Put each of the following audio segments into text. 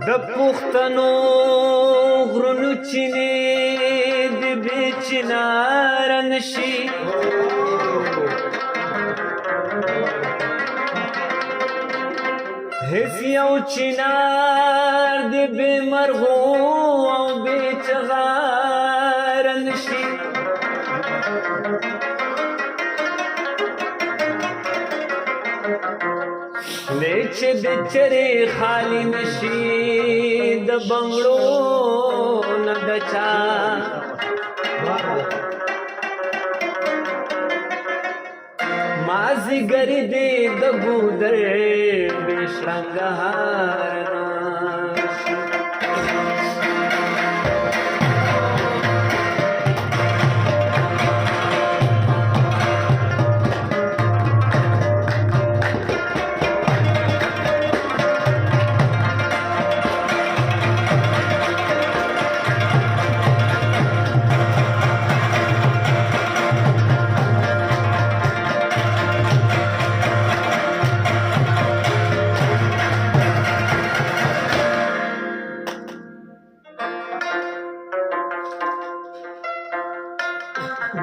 د پښتنو غرونو چینې د بې چناره نشي هیڅ یو چنار د بې مرغو او بې چغاره نشي چې د چرې خالی نشي د بنګړو نه د چا مازیګری دې د ګودر بې شرنګهار نشي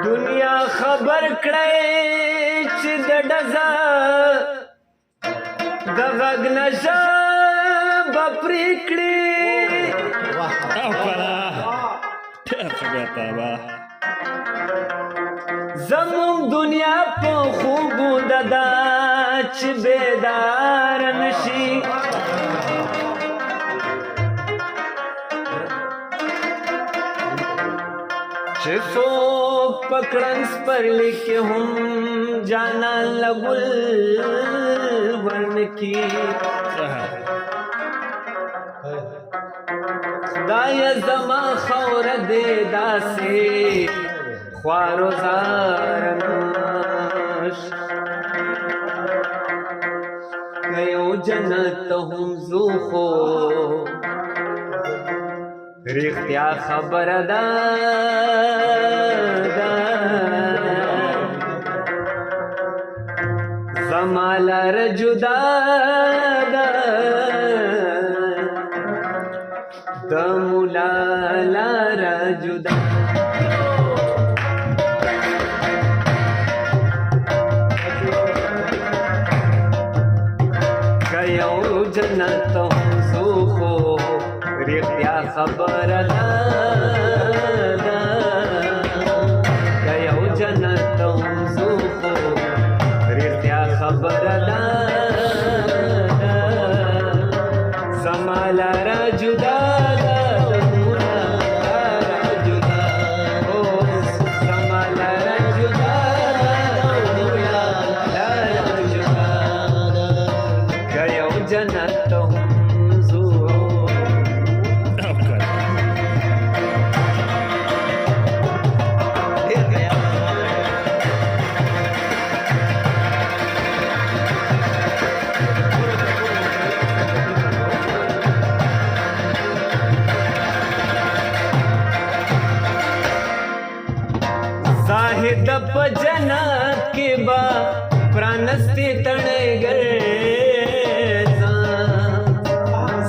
دنیا خبر کړی چې د ډزه د غږ نشه به پرې کړي زموږ دنیا په خوبو دده چې بیداره نشي چې څوک پکړن سپرلی کې هم جانان لګل ورنکي خدای زما خوره دې داسې خوارو زار نش که یو جنت هم زو خو رښتیا خبره ده زما لاره جدا ده د مولا لاره جدا که یو جنت هم زو خو رښتیا خبره ده که یو جنت هم زو خو رښتیا خبره ده زما لاره جدا ده مولا لاره جدا زما لاره جدا ده مولا لاره جدا که یو جنت هم زاهد په جنت کې با پرانستی تڼګر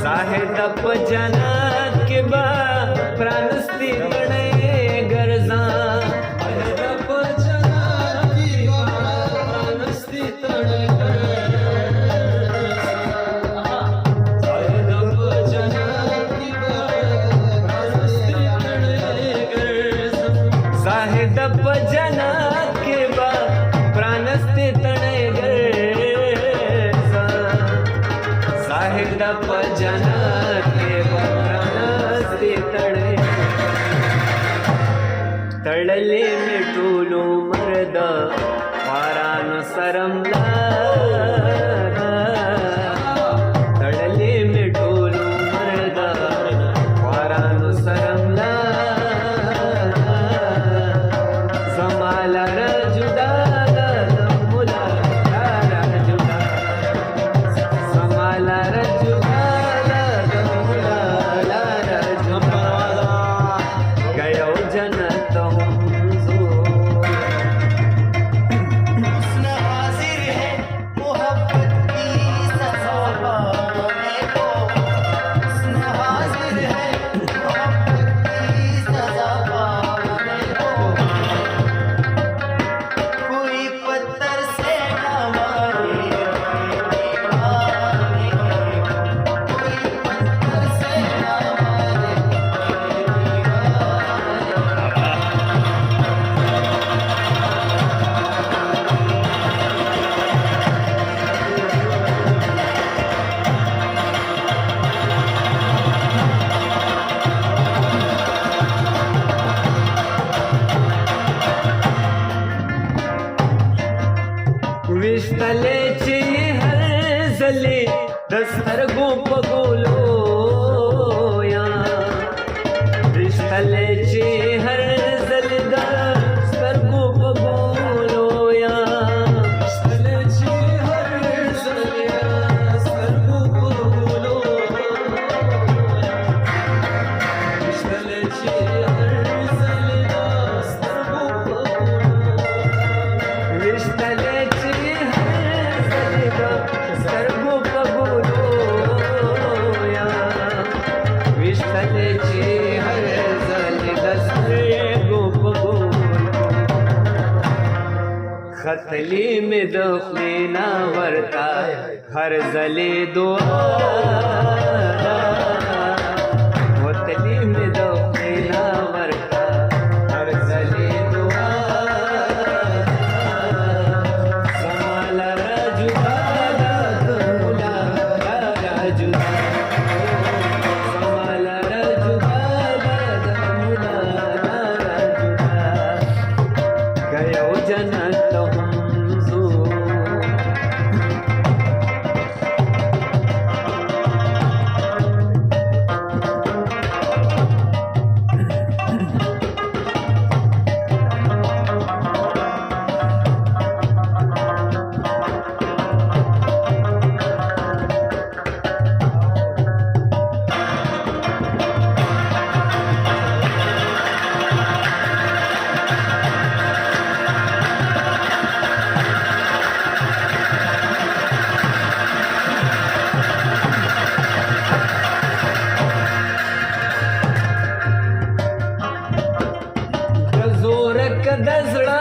زاهد په جنت کې با پرانستی تڼګر زاهد په جنت کې با پرانستی تڼګر زاهد په جنت کې با پرانستی تڼګر زاهد په جنت کې با پرانستی تڼګر زاهد په جنت کې با پرانستی تڼګر تړلې مې ټول عمر د خوارانو سرم تړلې مې ټول عمر د خوارانو سرم समालार जुदा मुला लार जुदा समालार जुदा मुला लार जुदा गयो जन्नत विश्तलेची हरजली दस्तर गोप गोलोया विश्तलेची हरजली दस्तर गोप गोलोया विश्तलेची हरजली दस्तर गोप गोलोया विश्तलेची हरजली दस्तर गोप गोलोया विश्तलेची विश्तलेची हरजली दस्तर गोप गोलोया खतली में दखलीना वरता हरजली दुआ खतली में दखलीना वरता हरजली दुआ समालार जुदा मुला लार जुदा समालार जुदा मुला लार जुदा गयो जन्नत दजड़ा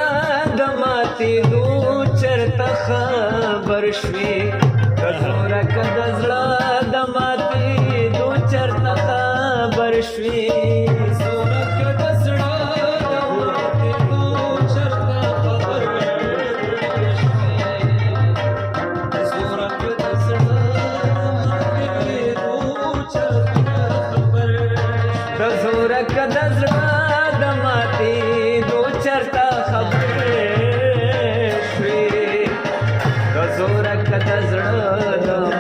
दमाती दू चरता खबर शवी जोरक दजड़ा दमाती दू चरता खबर शवी जोरक दजड़ा दमाती दू चरता खबर जोरक दजड़ा दमाती दू चरता खबर जोरक दजड़ा दमाती चरता खबर जोरक दजड़ा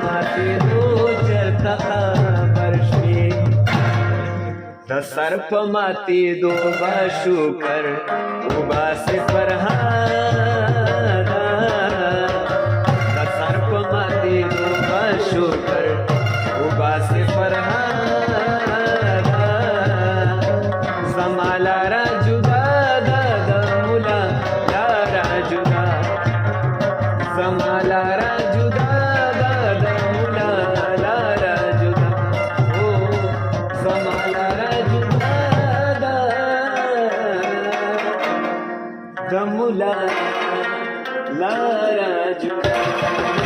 माती दो चरता खबर सर्प माती दो बाशु कर उबा से फरहादा सर्प माती दो बाशु कर उबा से फरहादा समालार जुदा समालार जुदा मुला लार जुदा ओ समालार जुदा मुला लार जुदा